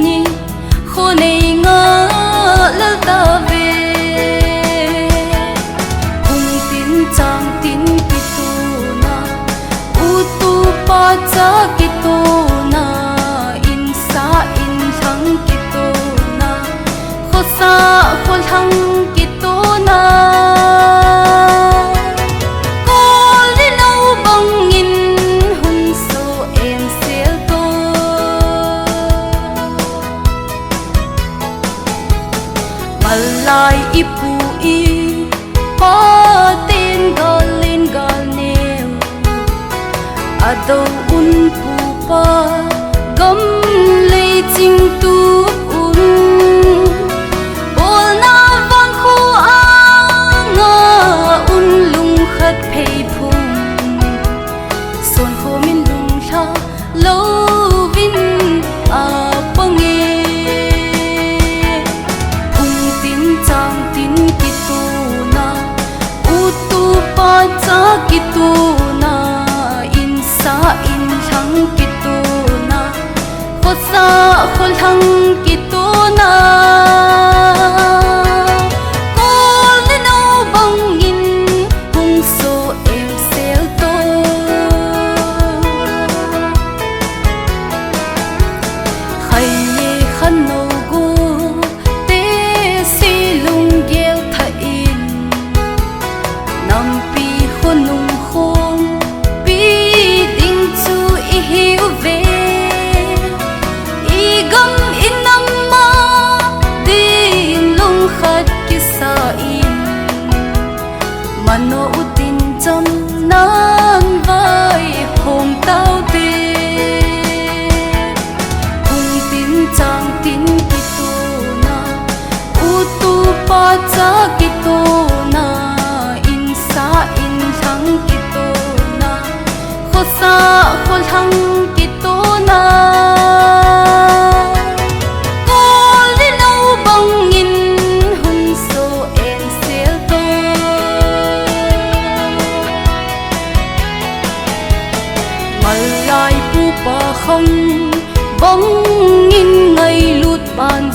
ni khô này ngỡ lỡ ta về cùng tin chang tin kitu na u tu pa cha kitu na in sa in thang kitu na kho sa kho thang kitu na lại ipu i pa tên gal lên gal neo a đâu un pu pa gam lei ching tu un bol na vang khu anga un lung khat phei phum son kho min lung tha lo vin a pange cha kitu na in sa in thang kitu na kho sa kho thang kitu na ko le no bang in hung so em sel to khai ye khan no go te si lung gel tha in nam nung khom pi ding chu i hiu ve i gam in nam ma ding lung khat ki sa in mano utin cham nan vai hom tao te kung tin chang tin ki tu na u tu pa cha ki tu na in sa in thang kitu na kho sa kho thang kitu na ko le no bang in hun so en sel to mal lai pu pa khang bang in ngai lut ban